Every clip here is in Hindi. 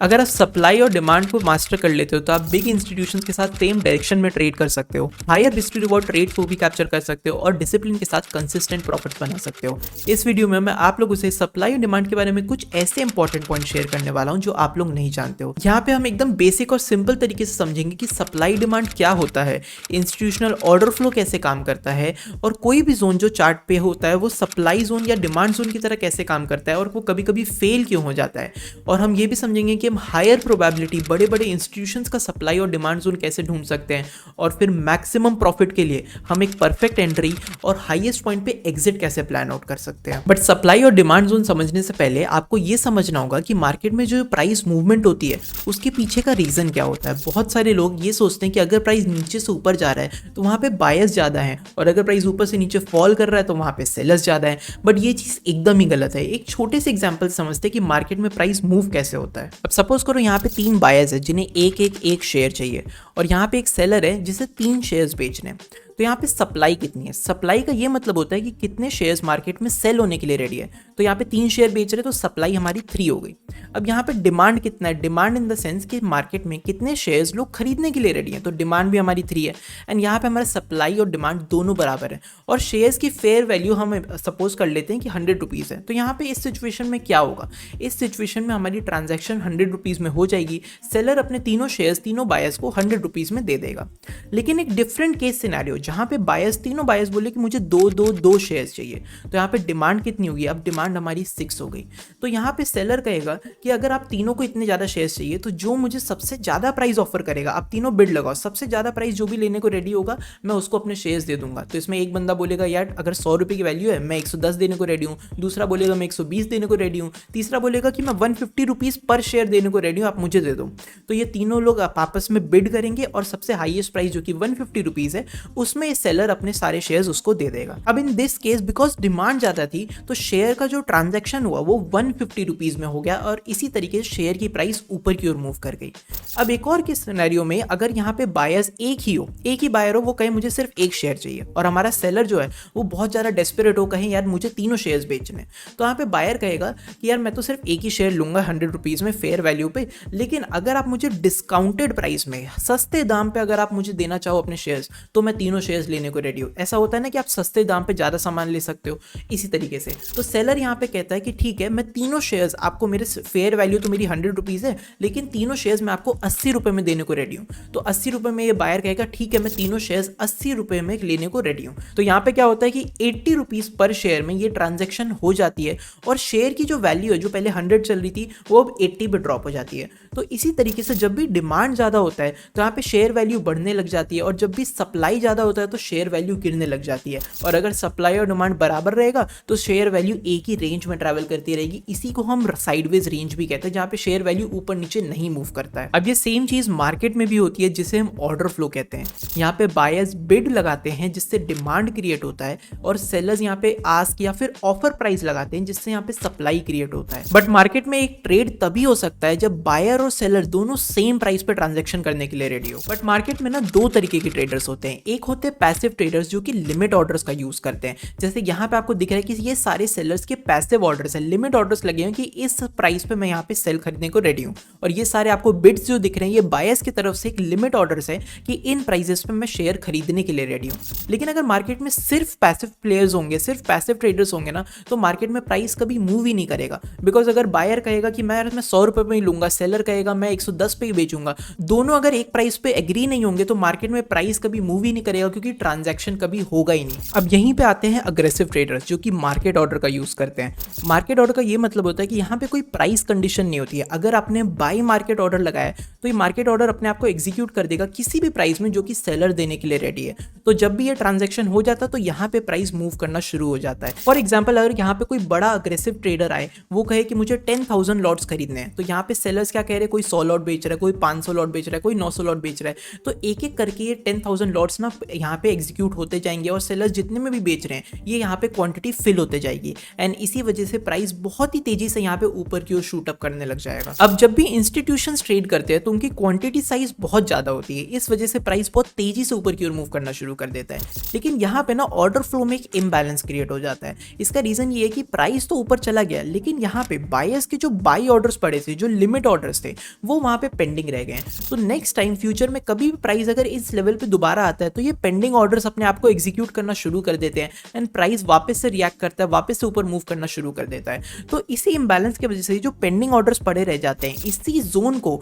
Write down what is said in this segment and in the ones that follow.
अगर आप सप्लाई और डिमांड को मास्टर कर लेते हो तो आप बिग इंस्टीट्यूशंस के साथ सेम डायरेक्शन में ट्रेड कर सकते हो, higher risk to reward trade को भी कैप्चर कर सकते हो और डिसिप्लिन के साथ कंसिस्टेंट प्रॉफिट बना सकते हो। इस वीडियो में मैं आप लोगों से सप्लाई और डिमांड के बारे में कुछ ऐसे इंपॉर्टेंट पॉइंट शेयर करने वाला हूं जो आप लोग नहीं जानते हो। यहाँ पे हम एकदम बेसिक और सिंपल तरीके से समझेंगे कि सप्लाई डिमांड क्या होता है, इंस्टीट्यूशनल ऑर्डर फ्लो कैसे काम करता है, और कोई भी जोन जो चार्ट पे होता है वो सप्लाई जोन या डिमांड जोन की तरह कैसे काम करता है और वो कभी कभी फेल क्यों हो जाता है। और हम ये भी समझेंगे कि हम हायर प्रोबेबिलिटी बड़े बड़े इंस्टीट्यूशंस का सप्लाई और डिमांड जोन कैसे ढूंढ सकते हैं, और फिर मैक्सिमम प्रॉफिट के लिए हम एक परफेक्ट एंट्री और हाईएस्ट पॉइंट पे एग्जिट कैसे प्लान आउट कर सकते हैं। बट सप्लाई और डिमांड जोन समझने से पहले आपको ये समझना होगा कि मार्केट में जो प्राइस मूवमेंट होती है उसके पीछे का रीजन क्या होता है। बहुत सारे लोग ये सोचते हैं कि अगर प्राइस नीचे से ऊपर जा रहा है तो वहां पे बायर्स ज्यादा है, और अगर प्राइस ऊपर से नीचे फॉल कर रहा है तो वहां पे सेलर्स ज्यादा है। बट ये चीज एकदम ही गलत है। एक छोटे से एग्जांपल समझते हैं कि मार्केट में प्राइस मूव कैसे होता है। अब सपोज करो यहाँ पे 3 बायर्स है जिन्हें एक शेयर चाहिए, और यहाँ पे एक सेलर है जिसे 3 शेयर्स बेचने हैं। तो यहाँ पे सप्लाई कितनी है? सप्लाई का ये मतलब होता है कि कितने शेयर्स मार्केट में सेल होने के लिए रेडी है। तो यहाँ पे 3 शेयर बेच रहे तो सप्लाई हमारी 3 हो गई। अब यहाँ पे डिमांड कितना है? डिमांड इन द सेंस कि मार्केट में कितने शेयर्स लोग खरीदने के लिए रेडी हैं, तो डिमांड भी हमारी 3 है। एंड यहाँ पे हमारा सप्लाई और डिमांड दोनों बराबर है, और शेयर्स की फेयर वैल्यू हम सपोज कर लेते हैं कि 100 रुपीज़ है। तो यहाँ पे इस सिचुएशन में क्या होगा? इस सिचुएशन में हमारी ट्रांजैक्शन 100 रुपीज़ में हो जाएगी। सेलर अपने तीनों शेयर्स तीनों बायर्स को 100 रुपीज़ में दे देगा। लेकिन एक डिफरेंट केस सिनेरियो जहाँ पे तीनों बायर्स बोले कि मुझे दो शेयर्स चाहिए, तो यहाँ पे डिमांड कितनी होगी? अब डिमांड हमारी 6 हो गई। तो यहाँ पे सेलर कहेगा कि अगर आप तीनों को इतने ज्यादा शेयर्स चाहिए तो जो मुझे सबसे ज्यादा प्राइस ऑफर करेगा, आप तीनों बिड लगाओ, सबसे ज्यादा प्राइस जो भी लेने को रेडी होगा मैं उसको अपने शेयर्स दे दूंगा। तो इसमें एक बंदा बोलेगा यार अगर 100 रुपए की वैल्यू है मैं 110 देने को रेडी हूँ, दूसरा बोलेगा मैं 120 देने को रेडी हूँ, तीसरा बोलेगा कि मैं 150 रुपीज पर शेयर देने को रेडी हूँ, आप मुझे दे दो। तो ये तीनों लोग आपस में बिड करेंगे और सबसे हाईएस्ट प्राइस जो कि 150 रुपीज है उसमें सेलर अपने सारे शेयर्स उसको दे देगा। अब in this case because demand ज्यादा थी तो शेयर का जो ट्रांजैक्शन हुआ वो 150 रुपीज में हो गया, और इसी तरीके से शेयर की प्राइस ऊपर की ओर मूव कर गई। अब एक और के सिनेरियो में अगर यहाँ पे बायर्स एक ही बायर हो, वो कहे मुझे सिर्फ एक शेयर चाहिए, और हमारा सेलर जो है वो बहुत ज्यादा डेस्परेट हो, कहे यार मुझे तीनों शेयर्स बेचने, तो यहाँ पे बायर कहेगा कि यार मैं तो सिर्फ एक ही शेयर लूंगा 100 रुपीज में फेयर वैल्यू पे, लेकिन अगर आप मुझे डिस्काउंटेड प्राइस में सस्ते दाम पे अगर आप मुझे देना चाहो अपने शेयर्स तो मैं तीनों शेयर्स लेने को रेडी हूँ। ऐसा होता है ना कि आप सस्ते दाम पे ज्यादा सामान ले सकते हो, इसी तरीके से तो सेलर यहाँ पे कहता है कि ठीक है मैं तीनों शेयर्स आपको, मेरे फेयर वैल्यू तो मेरी 100 रुपीज है, लेकिन तीनों शेयर्स मैं आपको 80 रुपए में देने को रेडी हूँ। तो 80 रुपए में ये बायर कहेगा ठीक है मैं तीनों शेयर्स 80 रुपए में लेने को रेडी हूँ। तो यहाँ पे क्या होता है कि 80 रुपीज पर शेयर में ये ट्रांजेक्शन हो जाती है, और शेयर की जो वैल्यू है जो पहले 100 चल रही थी वो अब 80 पे ड्रॉप हो जाती है। तो इसी तरीके से जब भी डिमांड ज्यादा होता है तो यहाँ पे शेयर वैल्यू बढ़ने लग जाती है, और जब भी सप्लाई ज्यादा होता है तो शेयर वैल्यू गिरने लग जाती है। और अगर सप्लाई और डिमांड बराबर रहेगा तो शेयर वैल्यू एक ही रेंज में ट्रैवल करती रहेगी। इसी को हम साइडवेज रेंज भी कहते हैं, जहां पे शेयर वैल्यू ऊपर नीचे नहीं मूव करता है। अब ये सेम चीज मार्केट में भी होती है जिसे हम ऑर्डर फ्लो कहते हैं। यहाँ पे बायर्स बिड लगाते हैं जिससे डिमांड क्रिएट होता है, और सेलर्स यहाँ पे आस्क या फिर ऑफर प्राइस लगाते हैं जिससे यहाँ पे सप्लाई क्रिएट होता है। बट मार्केट में एक ट्रेड तभी हो सकता है जब बायर और सेलर दोनों सेम प्राइस पे ट्रांजेक्शन करने के लिए रेडी हो। बट मार्केट में ना 2 तरीके के ट्रेडर्स होते हैं। एक होते हैं पैसिव ट्रेडर्स जो कि लिमिट ऑर्डर्स का यूज करते हैं। जैसे यहाँ पे आपको दिख रहा है कि ये सारे सेलर्स के पैसिव ऑर्डर्स हैं, लिमिट ऑर्डर्स लगे हैं कि इस प्राइस पे मैं यहाँ पे सेल खरीदने को रेडी हूँ, और ये सारे आपको बिड्स जो दिख रहे हैं ये बायर्स की तरफ से एक लिमिट ऑर्डर्स है कि इन प्राइसेस पे मैं शेयर खरीदने के लिए रेडी हूँ। लेकिन अगर मार्केट में सिर्फ पैसिव प्लेयर्स होंगे, सिर्फ पैसिव ट्रेडर्स होंगे ना, तो मार्केट में प्राइस कभी मूव ही नहीं करेगा। बिकॉज अगर बायर कहेगा कि मैं 100 रुपए में ही लूंगा, सेलर कहेगा मैं 110 पे ही बेचूंगा, दोनों अगर एक प्राइस पे एग्री नहीं होंगे तो मार्केट में प्राइस कभी मूव ही नहीं करेगा, क्योंकि ट्रांजैक्शन कभी होगा ही नहीं। अब यहीं पे आते हैं अग्रेसिव ट्रेडर्स जो कि मार्केट ऑर्डर का यूज करते हैं। मार्केट ऑर्डर का ये मतलब होता है कि यहाँ पे कोई प्राइस कंडीशन नहीं होती है। अगर आपने बाय मार्केट ऑर्डर लगाया तो ये मार्केट ऑर्डर अपने आप को एग्जीक्यूट कर देगा किसी भी प्राइस में जो कि सेलर देने के लिए रेडी है। तो जब भी ये ट्रांजैक्शन हो जाता है तो यहाँ पे प्राइस मूव करना शुरू हो जाता है। फॉर एग्जाम्पल अगर यहाँ पे कोई बड़ा अग्रेसिव ट्रेडर आए, वो कहे कि मुझे 10,000 लॉट्स खरीदने हैं, तो यहाँ पे सेलर्स क्या कह रहे हैं, कोई 100 लॉट बेच रहा है, कोई 500 लॉट बेच रहा है, कोई 900 लॉट बेच रहा है, तो एक एक करके ये 10,000 लॉट्स ना यहाँ पे एग्जीक्यूट होते जाएंगे और सेलर्स जितने में भी बेच रहे हैं ये यहाँ पे क्वांटिटी फिल होते जाएगी एंड इसी वजह से प्राइस बहुत ही तेजी से यहाँ पे ऊपर की ओर शूट अप करने लग जाएगा। अब जब भी इंस्टीट्यूशंस ट्रेड करते हैं तो उनकी क्वांटिटी साइज बहुत ज्यादा होती है, इस वजह से प्राइस बहुत तेजी से ऊपर की ओर मूव करना शुरू कर देता है। लेकिन यहाँ पे ना ऑर्डर फ्लो में एक इम्बैलेंस क्रिएट हो जाता है। इसका रीजन ये है कि प्राइस तो ऊपर चला गया लेकिन यहाँ पे बायर्स के जो बाई ऑर्डर्स पड़े थे, जो लिमिट ऑर्डर्स थे, वो वहां पे पेंडिंग रह गए हैं। तो नेक्स्ट टाइम फ्यूचर में कभी भी प्राइस अगर इस लेवल पे दोबारा आता है तो ये पेंडिंग ऑर्डर्स अपने आप को एग्जीक्यूट करना शुरू कर देते हैं एंड प्राइस वापस से रिएक्ट करता है, वापस से ऊपर मूव करना शुरू कर देता है। तो इसी इंबैलेंस की वजह से जो पेंडिंग ऑर्डर्स पड़े रह जाते हैं, इस जोन को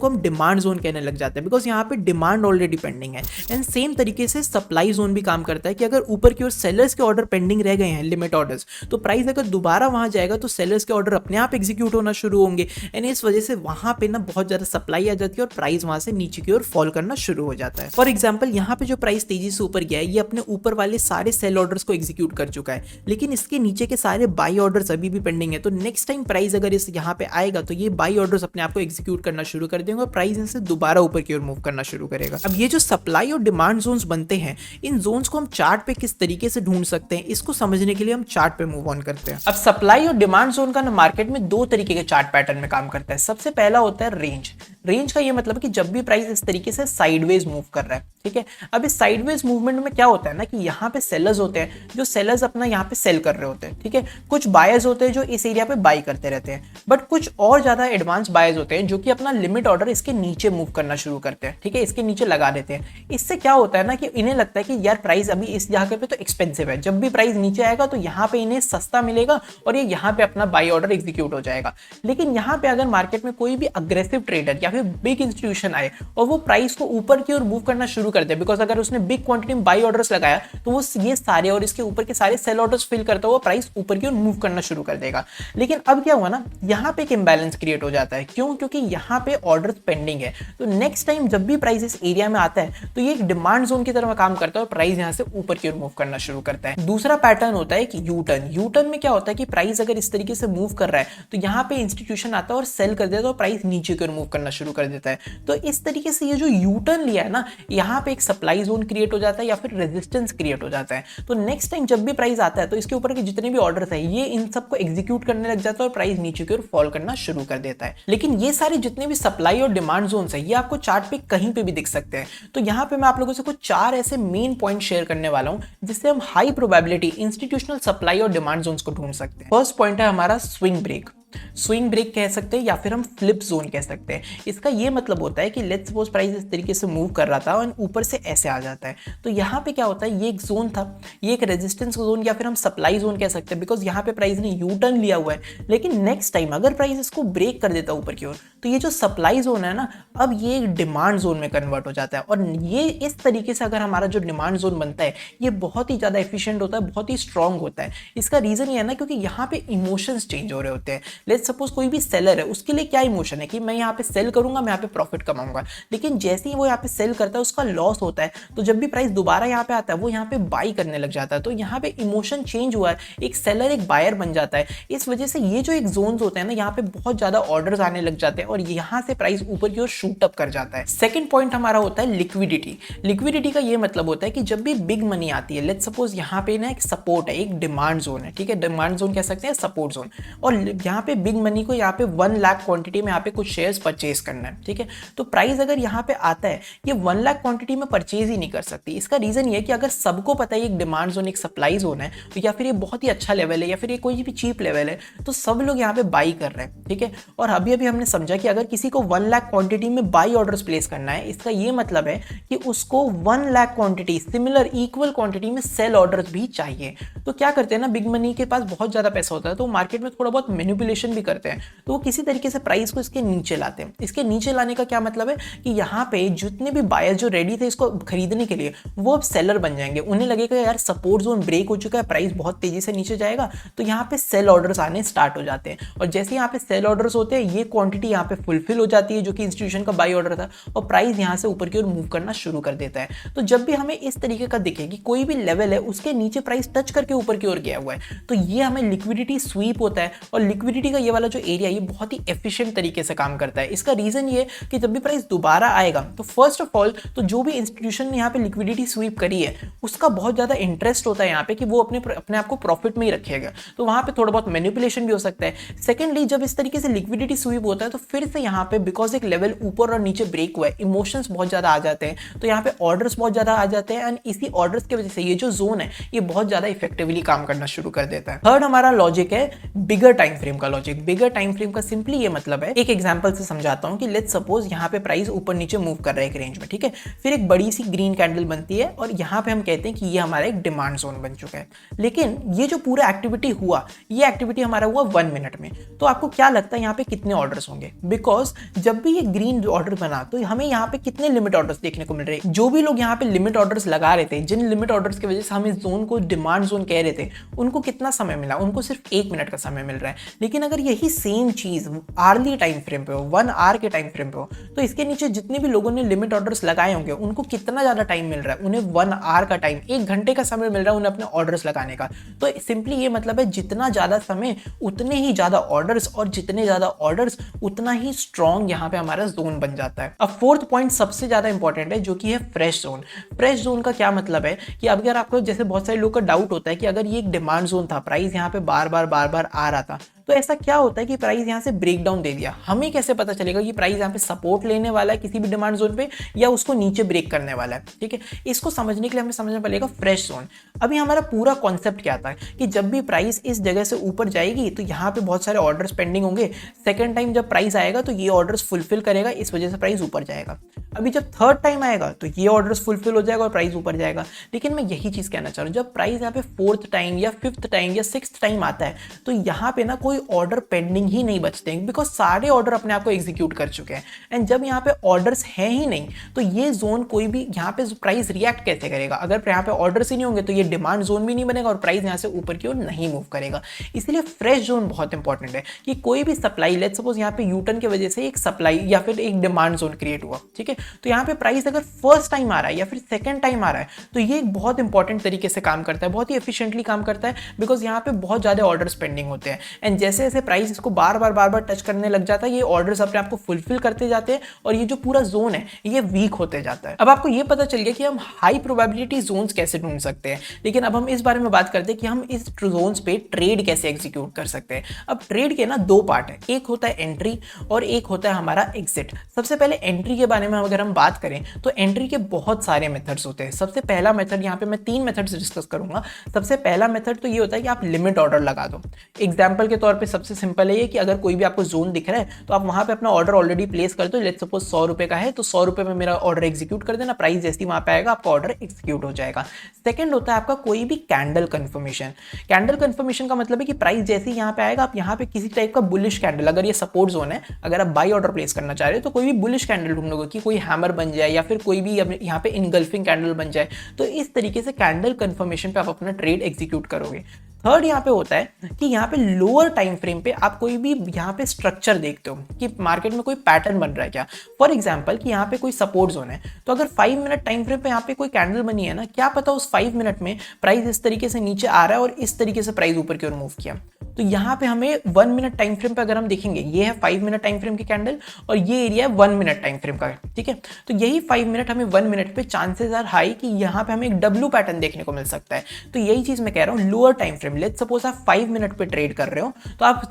हम डिमांड जोन कहने लग जाते हैं, बिकॉज यहाँ पे डिमांड ऑलरेडी पेंडिंग है। एंड सेम तरीके से सप्लाई जोन भी काम करता है कि अगर ऊपर की ओर सेलर्स के ऑर्डर पेंडिंग रह गए हैं, लिमिट ऑर्डर्स, तो प्राइस अगर दोबारा वहां जाएगा तो सेलर्स के ऑर्डर अपने आप एग्जीक्यूट होना शुरू होंगे एंड इस वजह से वहां पे ना बहुत ज्यादा सप्लाई आ जाती है और प्राइस वहां से नीचे की ओर फॉल करना शुरू हो जाता है। फॉर एग्जांपल यहाँ पे जो प्राइस तेजी से ऊपर गया है, ये अपने ऊपर वाले सारे सेल ऑर्डर्स को एग्जीक्यूट कर चुका है, लेकिन इसके नीचे के सारे बाई ऑर्डर्स अभी भी पेंडिंग है। तो नेक्स्ट टाइम प्राइस अगर इस यहाँ पे आएगा तो ये बाई ऑर्डर्स अपने आप को एग्जीक्यूट करना शुरू कर देंगे और प्राइस इनसे दोबारा ऊपर की ओर मूव करना शुरू करेगा। अब ये जो सप्लाई और डिमांड जोन्स बनते हैं, इन जोन्स को हम चार्ट पे किस तरीके से ढूंढ सकते हैं, इसको समझने के लिए हम चार्ट पे मूव ऑन करते हैं। अब सप्लाई और डिमांड जोन का ना मार्केट में दो तरीके के चार्ट पैटर्न में काम करता है। सबसे पहला होता है रेंज। रेंज का ये मतलब कि जब भी प्राइस इस तरीके से साइडवेज मूव कर रहा है, ठीक है। अब इस साइडवेज मूवमेंट में क्या होता है ना कि यहाँ पे सेलर्स होते हैं, जो सेलर्स अपना यहाँ पे सेल कर रहे होते हैं, ठीक है। कुछ बायर्स होते हैं जो इस एरिया पे बाई करते रहते हैं, बट कुछ और ज्यादा एडवांस बायर्स होते हैं जो कि अपना लिमिट ऑर्डर इसके नीचे मूव करना शुरू करते हैं, ठीक है, इसके नीचे लगा देते हैं। इससे क्या होता है ना कि इन्हें लगता है कि यार प्राइस अभी इस जगह पे तो एक्सपेंसिव है, जब भी प्राइस नीचे आएगा तो यहाँ पे इन्हें सस्ता मिलेगा और ये यहाँ पे अपना बाई ऑर्डर एग्जीक्यूट हो जाएगा। लेकिन यहाँ पे अगर मार्केट में कोई भी अग्रेसिव ट्रेडर या फिर बिग इंस्टीट्यूशन आए और वो प्राइस को ऊपर की ओर मूव करना शुरू कर दे, बिकॉज अगर उसने बिग क्वांटिटी में बाई ऑर्डर्स लगाया तो वो ये सारे और इसके ऊपर के सारे सेल ऑर्डर्स फिल करता हुआ प्राइस ऊपर की ओर मूव करना शुरू कर देगा। लेकिन अब क्या हुआ ना, यहाँ पे एक इंबैलेंस क्रिएट हो जाता है। क्यों? क्योंकि यहाँ पे ऑर्डर्स पेंडिंग है। तो नेक्स्ट टाइम जब भी प्राइस इस एरिया में आता है तो ये एक डिमांड जोन की तरह काम करता है और प्राइस यहाँ से ऊपर की ओर मूव करना शुरू करता है। दूसरा पैटर्न होता है कि यू टर्न। यू टर्न में क्या होता है कि प्राइस अगर इस तरीके से मूव कर रहा है तो यहाँ पे इंस्टीट्यूशन आता है और सेल कर देता है और प्राइस नीचे की ओर मूव करना शुरू कर देता है। तो इस तरीके से ये जो यू टर्न लिया है ना, यहाँ पे एक सप्लाई जोन क्रिएट हो जाता है या फिर रेजिस्टेंस क्रिएट हो जाता है। तो नेक्स्ट टाइम जब भी प्राइस आता है तो इसके ऊपर के जितने भी ऑर्डर्स है ये इन सबको एग्जीक्यूट करने लग जाता है और प्राइस नीचे की ओर फॉल करना शुरू कर देता है। लेकिन ये सारे जितने भी सप्लाई और डिमांड जोन्स है ये आपको चार्ट पे कहीं पे भी दिख सकते हैं। तो यहाँ पे मैं आप लोगों से कुछ 4 ऐसे मेन पॉइंट शेयर करने वाला हूँ जिससे हम हाई प्रोबेबिलिटी इंस्टीट्यूशनल सप्लाई और डिमांड जोन्स को ढूंढ सकते हैं। फर्स्ट पॉइंट है हमारा स्विंग ब्रेक। स्विंग ब्रेक कह सकते हैं या फिर हम फ्लिप जोन कह सकते हैं। इसका ये मतलब होता है कि लेट्स सपोज प्राइस इस तरीके से मूव कर रहा था और ऊपर से ऐसे आ जाता है तो यहाँ पे क्या होता है, ये एक जोन था, ये एक रेजिस्टेंस जोन या फिर हम सप्लाई जोन कह सकते हैं, बिकॉज यहाँ पे प्राइस ने यू टर्न लिया हुआ है। लेकिन नेक्स्ट टाइम अगर प्राइस इसको ब्रेक कर देता ऊपर की ओर तो ये जो सप्लाई जोन है ना, अब ये एक डिमांड जोन में कन्वर्ट हो जाता है। और ये इस तरीके से अगर हमारा जो डिमांड जोन बनता है ये बहुत ही ज्यादा एफिशिएंट होता है, बहुत ही स्ट्रांग होता है। इसका रीजन ये है ना क्योंकि यहाँ पे इमोशंस चेंज हो रहे होते हैं। लेट्स सपोज कोई भी सेलर है, उसके लिए क्या इमोशन है कि मैं यहाँ पे सेल करूंगा, मैं यहाँ पे प्रॉफिट कमाऊंगा। लेकिन जैसे ही वो यहाँ पे सेल करता है उसका लॉस होता है, तो जब भी प्राइस दोबारा यहाँ पे आता है वो यहाँ पे बाई करने लग जाता है। तो यहाँ पे इमोशन चेंज हुआ है, एक सेलर एक बायर बन जाता है। इस वजह से ये जो एक जोन्स होते हैं ना, यहाँ पे बहुत ज्यादा ऑर्डर्स आने लग जाते हैं और यहाँ से प्राइस ऊपर की ओर शूट अप कर जाता है। सेकंड पॉइंट हमारा होता है लिक्विडिटी। लिक्विडिटी का ये मतलब होता है कि जब भी बिग मनी आती है, लेट्स सपोज यहाँ पे ना एक सपोर्ट है, एक डिमांड जोन है, ठीक है, डिमांड जोन कह सकते हैं, सपोर्ट जोन, और यहाँ पे बिग मनी को यहाँ पे 1 लाख क्वांटिटी में यहाँ पे कुछ शेयर्स परचेज करना है, ठीक है। तो प्राइस अगर यहाँ पे आता है, ये 1 लाख क्वांटिटी में परचेज ही नहीं कर सकती। इसका रीजन ये है कि अगर सबको पता है एक डिमांड जोन एक सप्लाई जोन है, तो या फिर ये बहुत ही अच्छा लेवल है या फिर ये कोई भी चीप लेवल है, तो सब लोग यहाँ पे बाई कर रहे हैं, ठीक है। और अभी अभी हमने समझा कि अगर किसी को 1 लाख क्वांटिटी में बाई ऑर्डर्स प्लेस करना है, इसका ये मतलब है कि उसको 1 lakh quantity similar equal quantity में सेल ऑर्डर्स भी चाहिए। तो क्या करते हैं ना, बिग मनी के पास बहुत ज्यादा पैसा होता है तो मार्केट में थोड़ा बहुत मैनिपुलेशन भी करते हैं। तो वो किसी तरीके से प्राइस को इसके नीचे लाते हैं। इसके नीचे लाने का क्या मतलब है कि यहाँ पे जितने भी बायर्स जो रेडी थे इसको खरीदने के लिए, वो अब सेलर बन जाएंगे। उन्हें लगेगा यार सपोर्ट जोन ब्रेक हो चुका है, प्राइस बहुत तेजी से नीचे जाएगा, तो यहाँ पे सेल ऑर्डर्स आने स्टार्ट हो जाते हैं। और जैसे यहाँ पे सेल ऑर्डर्स होते हैं, ये क्वांटिटी यहाँ पे फुलफिल हो जाती है जो कि इंस्टीट्यूशन का बाई ऑर्डर था, और प्राइस यहाँ से ऊपर की ओर मूव करना शुरू कर देता है। तो जब भी हमें इस तरीके का दिखे कि कोई भी लेवल है उसके नीचे प्राइस टच करके ऊपर की ओर गया हुआ है, तो ये हमें लिक्विडिटी स्वीप होता है। और लिक्विडिटी लिक्विडिटी का ये वाला जो एरिया ये बहुत ही एफिशिएंट तरीके से काम करता है। इसका रीजन ये कि जब भी प्राइस दोबारा आएगा तो फर्स्ट ऑफ ऑल तो जो भी इंस्टीट्यूशन ने यहाँ पे लिक्विडिटी स्वीप करी है उसका बहुत ज्यादा इंटरेस्ट होता है यहाँ पे कि वो अपने आप को प्रॉफिट में ही रखेगा, तो वहां पे थोड़ा बहुत मैनिपुलेशन भी हो सकता है। सेकेंडली, जब इस तरीके से लिक्विडिटी स्वीप होता है तो फिर से यहाँ पे बिकॉज एक लेवल ऊपर और नीचे ब्रेक हुआ है, इमोशंस बहुत ज्यादा आ जाते हैं, तो यहाँ पे ऑर्डर्स बहुत ज्यादा आ जाते हैं एंड इसी ऑर्डर्स की वजह से ये जो जोन है ये बहुत ज्यादा इफेक्टिवली काम करना शुरू कर देता है। थर्ड हमारा लॉजिक है बिगर टाइम फ्रेम का लॉजिक। बिगर टाइम फ्रेम का सिंपली ये मतलब है, एक एग्जांपल से समझाता हूं कि लेट्स सपोज यहाँ पे प्राइस ऊपर नीचे मूव कर रहा है एक रेंज में, ठीक है, फिर एक बड़ी सी ग्रीन कैंडल बनती है और यहाँ पे हम कहते हैं कि ये हमारा एक डिमांड जोन बन चुका है। लेकिन ये जो पूरा एक्टिविटी हुआ, ये एक्टिविटी हमारा हुआ 1 मिनट में, तो आपको क्या लगता है यहाँ पे कितने ऑर्डर्स होंगे? बिकॉज जब भी ये ग्रीन ऑर्डर बना तो हमें यहाँ पे कितने लिमिट ऑर्डर्स देखने को मिल रहे हैं। जो भी लोग यहाँ पे लिमिट ऑर्डर्स लगा रहे थे, जिन लिमिट ऑर्डर्स की वजह से हम इस जोन को डिमांड जोन कह रहे थे, उनको कितना समय मिला? उनको सिर्फ 1 मिनट का समय मिल रहा है। लेकिन अगर यही सेम चीज आर्ली टाइम फ्रेम पे हो, 1 आवर के टाइम फ्रेम पे हो, तो इसके नीचे जितने भी लोगों ने लिमिट ऑर्डर्स लगाए होंगे उनको कितना ज्यादा टाइम मिल रहा है? उन्हें 1 आवर का टाइम, 1 घंटे का समय मिल रहा है उन्हें अपने ऑर्डर्स लगाने का। तो सिंपली ये मतलब है जितना ज्यादा समय उतने ही ज्यादा ऑर्डर्स, और जितने ज्यादा ऑर्डर्स उतना ही स्ट्रॉन्ग यहाँ पे हमारा जोन बन जाता है। अब फोर्थ पॉइंट सबसे ज्यादा इंपॉर्टेंट है, जो कि है फ्रेश जोन। फ्रेश जोन का क्या मतलब है कि अगर आपको, जैसे बहुत सारे लोग का डाउट होता है कि अगर ये एक डिमांड जोन था, प्राइस यहाँ पे बार बार आ रहा था, तो ऐसा क्या होता है कि प्राइस यहाँ से ब्रेक डाउन दे दिया, हमें कैसे पता चलेगा कि प्राइस यहाँ पे सपोर्ट लेने वाला है किसी भी डिमांड जोन पे या उसको नीचे ब्रेक करने वाला है? ठीक है, इसको समझने के लिए हमें समझना पड़ेगा फ्रेश जोन। अभी हमारा पूरा कॉन्सेप्ट क्या था कि जब भी प्राइस इस जगह से ऊपर जाएगी तो यहाँ पे बहुत सारे ऑर्डर्स पेंडिंग होंगे, सेकेंड टाइम जब प्राइस आएगा तो ये ऑर्डर्स फुलफिल करेगा, इस वजह से प्राइस ऊपर जाएगा। अभी जब थर्ड टाइम आएगा तो ये ऑर्डर्स फुलफिल हो जाएगा और प्राइस ऊपर जाएगा। लेकिन मैं यही चीज कहना चाह रहा हूँ, जब प्राइस यहाँ पे फोर्थ टाइम या फिफ्थ टाइम या सिक्स्थ टाइम आता है तो यहाँ पे ना कोई ऑर्डर पेंडिंग ही नहीं बचते हैं, बिकॉज सारे ऑर्डर अपने आप को एग्जीक्यूट कर चुके हैं। एंड जब यहाँ पे ऑर्डर्स हैं ही नहीं तो ये जोन कोई भी यहाँ पे प्राइस रिएक्ट कैसे करेगा? अगर यहाँ पे ऑर्डर्स ही नहीं होंगे तो ये डिमांड जोन भी नहीं बनेगा और प्राइस यहाँ से ऊपर की ओर नहीं मूव करेगा। इसलिए फ्रेश जोन बहुत इंपॉर्टेंट है कि कोई भी सप्लाई, लेट्स सपोज यहाँ पे यूटर्न की वजह से एक सप्लाई या फिर एक डिमांड जोन क्रिएट हुआ, ठीक है, तो यहाँ पे प्राइस अगर फर्स्ट टाइम आ रहा है या फिर सेकंड टाइम आ रहा है तो ये एक बहुत इंपॉर्टेंट तरीके से काम करता है, बहुत ही एफिशिएंटली काम करता है, बिकॉज यहाँ पे बहुत ज्यादा ऑर्डर्स पेंडिंग होते हैं। एंड जैसे जैसे प्राइस इसको बार बार टच करने लग जाता है, ये ऑर्डर्स अपने आप को फुलफिल करते जाते हैं और ये जो पूरा जोन है ये वीक होते जाता है। अब आपको ये पता चल गया कि हम हाई प्रोबेबिलिटी जोन्स कैसे ढूंढ सकते हैं, लेकिन अब हम इस बारे में बात करते हैं कि हम इस जोन्स पे ट्रेड कैसे एग्जीक्यूट कर सकते हैं। अब ट्रेड के ना 2 पार्ट है, एक होता है एंट्री और एक होता है हमारा एग्जिट। सबसे पहले एंट्री के बारे में अगर हम बात करें तो एंट्री के बहुत सारे मेथड्स होते हैं। सबसे पहला मेथड, यहाँ पे मैं 3 मेथड्स डिस्कस करूंगा। सबसे पहला मेथड तो ये होता है कि आप लिमिट ऑर्डर लगा दो। एग्जांपल के तौर पे सबसे सिंपल है ये कि अगर कोई भी आपको जोन दिख रहा है तो आप वहां पे अपना ऑर्डर ऑलरेडी प्लेस कर दो। लेट्स सपोज 100 रुपए का है तो 100 रुपए में मेरा ऑर्डर एग्जीक्यूट कर देना, प्राइस जैसे वहां पे आएगा आपका ऑर्डर एग्जीक्यूट हो जाएगा। सेकंड होता है आपका कोई भी कैंडल कंफर्मेशन। कैंडल कंफर्मेशन का मतलब है कि प्राइस जैसे ही यहाँ पे आएगा, आप यहाँ पे किसी टाइप का बुलिश कैंडल, अगर ये सपोर्ट जोन है, अगर आप बाई ऑर्डर प्लेस करना चाह रहे हो तो कोई भी बुलिश कैंडल ढूंढोगे कि कोई हैमर बन जाए या फिर कोई भी यहाँ पे इनगल्फिंग कैंडल बन जाए, तो इस तरीके से कैंडल कंफर्मेशन पे आप अपना ट्रेड एग्जीक्यूट करोगे। थर्ड यहाँ पे होता है कि यहाँ पे लोअर टाइम फ्रेम पे आप कोई भी यहाँ पे स्ट्रक्चर देखते हो कि मार्केट में कोई पैटर्न बन रहा है क्या। फॉर एग्जांपल कि यहाँ पे कोई सपोर्ट जोन है, तो अगर 5 मिनट टाइम फ्रेम पे यहाँ पे कोई कैंडल बनी है ना, क्या पता उस 5 मिनट में प्राइस इस तरीके से नीचे आ रहा है और इस तरीके से प्राइस ऊपर की ओर मूव किया, तो यहाँ पे हमें 1 मिनट टाइम फ्रेम पे अगर हम देखेंगे, ये है 5 मिनट टाइम फ्रेम की कैंडल और ये एरिया है 1 मिनट टाइम फ्रेम का, ठीक है, तो यही 5 मिनट हमें 1 मिनट पे चांसेस आर हाई कि यहाँ पे हमें एक डब्ल्यू पैटर्न देखने को मिल सकता है। तो यही चीज मैं कह रहा हूँ, lower time frame, let's suppose आप 5 मिनट पे ट्रेड कर रहे हो तो आप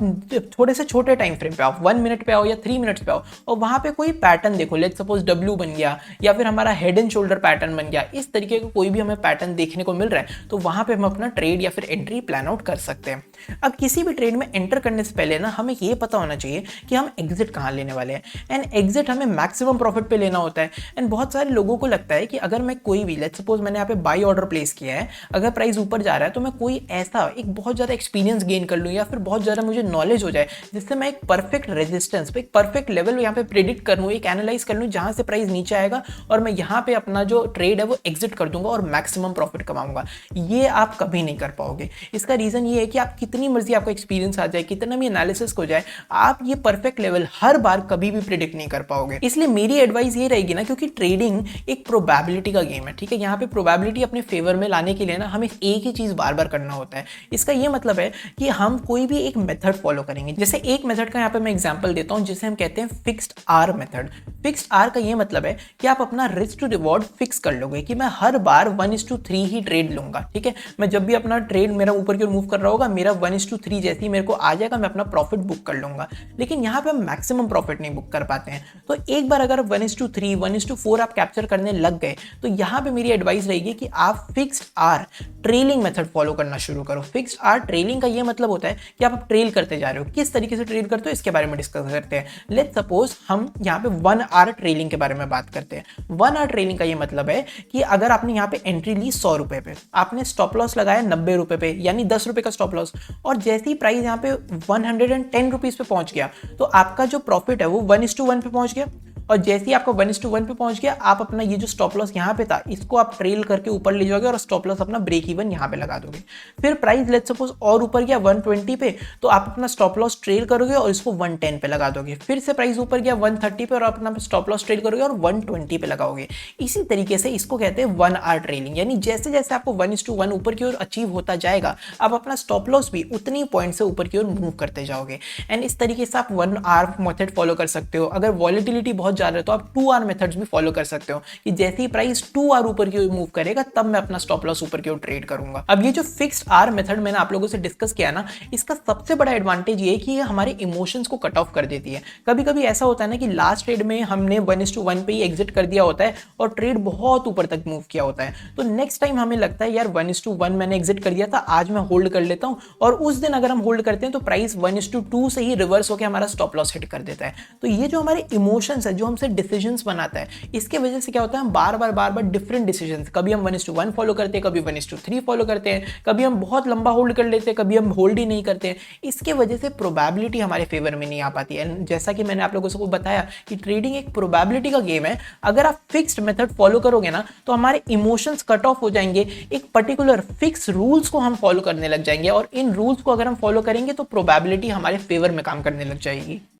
थोड़े से छोटे टाइम फ्रेम पे आओ, 1 मिनट पे आओ या 3 मिनट्स पे आओ और वहां पे कोई पैटर्न देखो, लेट्स सपोज डब्ल्यू बन गया या फिर हमारा हेड एंड शोल्डर पैटर्न बन गया, इस तरीके का कोई भी हमें पैटर्न देखने को मिल रहा है तो वहां पे हम अपना ट्रेड या फिर एंट्री प्लान आउट कर सकते हैं। अब किसी भी ट्रेड में एंटर करने से पहले ना हमें ये पता होना चाहिए कि हम एग्जिट कहां लेने वाले हैं, एंड एग्जिट हमें मैक्सिमम प्रॉफिट पे लेना होता है। एंड बहुत सारे लोगों को लगता है कि अगर मैं कोई भी, लेट्स सपोज मैंने यहाँ पे बाई ऑर्डर प्लेस किया है, अगर प्राइस ऊपर जा रहा है तो मैं कोई ऐसा एक बहुत ज्यादा एक्सपीरियंस गेन कर लूं या फिर बहुत ज्यादा मुझे नॉलेज हो जाए जिससे मैं एक परफेक्ट रेजिस्टेंस पे, एक परफेक्ट लेवल यहाँ पे प्रेडिक्ट कर लूं, एक एनालाइज कर लूं जहां से प्राइस नीचे आएगा और मैं यहाँ पे अपना जो ट्रेड है वो एग्जिट कर दूंगा और मैक्सिमम प्रॉफिट कमाऊंगा। ये आप कभी नहीं कर पाओगे। इसका रीजन ये है कि आप कितनी मर्जी आपको एक्सपीरियंस आ जाए, कितना भी एनालिसिस हो जाए, आप ये परफेक्ट लेवल हर बार कभी भी प्रेडिक्ट नहीं कर पाओगे। इसलिए मेरी एडवाइस ये रहेगी ना, क्योंकि ट्रेडिंग एक प्रोबेबिलिटी का गेम है, ठीक है, यहाँ पे प्रोबेबिलिटी अपने फेवर में लाने के लिए ना हमें एक ही चीज बार बार करना होता है, इसका ये मतलब है कि हम कोई भी एक मेथड फॉलो करेंगे। जैसे एक मेथड का यहाँ पे मैं एग्जांपल देता हूँ जिसे हम कहते हैं fixed R method. Fixed R का ये मतलब है कि आप अपना रिस्क टू रिवॉर्ड फिक्स कर लोगे कि मैं हर बार 1:3 ही ट्रेड लूंगा, ठीक है। मैं जब भी अपना ट्रेड मेरा ऊपर की ओर मूव कर रहा होगा, मेरा 1:3 जैसे ही मेरे को आ जाएगा, मैं अपना प्रॉफिट बुक कर लूंगा। लेकिन यहाँ पे हम मैक्सिमम प्रॉफिट नहीं बुक कर पाते हैं। तो एक बार अगर 1:3 1:4 आप कैप्चर करने लग गए तो यहाँ पे मेरी एडवाइस रहेगी कि आप fixed or trailing method follow करना शुरू करो। फिक्स्ड आर ट्रेलिंग का ये मतलब होता है कि आप ट्रेल करते जा रहे हो। किस तरीके से ट्रेल करते हो इसके बारे में डिस्कस करते हैं। लेट्स सपोज हम यहाँ पे 1 आवर ट्रेलिंग के बारे में बात करते हैं। 1 आवर ट्रेलिंग का ये मतलब है कि अगर आपने यहाँ पे एंट्री ली 100 रुपए पे, आपने स्टॉप लॉस लगाया 90 रुपए पे, यानी 10 रुपए का स्टॉप लॉस, और जैसे ही प्राइस यहाँ पे 110 रुपीज पे पहुंच गया तो आपका जो प्रॉफिट है वो 1:1 पे पहुंच गया। और जैसे ही आपका 1:1 पे पहुंच गया, आप अपना ये जो स्टॉप लॉस यहाँ पे था इसको आप ट्रेल करके ऊपर ले जाओगे और स्टॉप लॉस अपना ब्रेक इवन यहाँ पे लगा दोगे। फिर प्राइस लेट्स सपोज और ऊपर गया 120 पे, तो आप अपना स्टॉप लॉस ट्रेल करोगे और इसको 110 पे लगा दोगे। फिर से प्राइस ऊपर गया 130 पे और आप अपना स्टॉप लॉस ट्रेल करोगे और 120 पे लगाओगे। इसी तरीके से इसको कहते हैं 1 आवर ट्रेलिंग, यानी जैसे जैसे आपको 1:1 ऊपर की ओर अचीव होता जाएगा, आप अपना स्टॉप लॉस भी उतनी पॉइंट से ऊपर की ओर मूव करते जाओगे। एंड इस तरीके से आप 1 आवर मेथड फॉलो कर सकते हो। अगर वॉलेटिलिटी बहुत ज्यादा है तो आप 2 आवर मेथड्स भी फॉलो कर सकते हो कि जैसे ही प्राइस 2 आवर ऊपर की ओर मूव करेगा तब मैं अपना स्टॉप लॉस ऊपर की ओर ट्रेड करूंगा। अब ये जो फिक्स्ड आवर मेथड मैंने आप लोगों से डिस्कस किया ना, इसका सबसे बड़ा एडवांटेज ये है कि ये हमारे इमोशंस को कट ऑफ कर देती है। कभी कभी ऐसा होता है ना कि लास्ट ट्रेड में हमने 1:1 पे ही एग्जिट कर दिया होता है और ट्रेड बहुत ऊपर तक मूव किया होता है, तो नेक्स्ट टाइम हमें लगता है यार 1:1 मैंने एग्जिट कर दिया था, आज मैं होल्ड कर लेता हूं, और उस दिन अगर हम होल्ड करते हैं तो प्राइस 1:2 से ही रिवर्स होकर हमारा स्टॉप लॉस हिट कर देता है। तो ये जो हमारे इमोशंस है, जो हमसे डिसीजंस बनाता है, इसके वजह से क्या होता है, हम बार बार डिफरेंट डिसीजंस, कभी हम 1:1 फॉलो करते हैं, कभी 1:3 फॉलो करते हैं, कभी हम बहुत लंबा होल्ड कर लेते हैं, कभी हम होल्ड ही नहीं करते हैं। इसके वजह से प्रोबेबिलिटी हमारे फेवर में नहीं आ पाती है। जैसा कि मैंने आप लोगों को बताया कि ट्रेडिंग एक प्रोबेबिलिटी का गेम है। अगर आप फिक्स्ड मेथड फॉलो करोगे ना तो हमारे इमोशंस कट ऑफ हो जाएंगे, एक पर्टिकुलर फिक्स रूल्स को हम फॉलो करने लग जाएंगे, और इन रूल्स को अगर हम फॉलो करेंगे तो प्रोबेबिलिटी हमारे फेवर में काम करने लग जाएगी।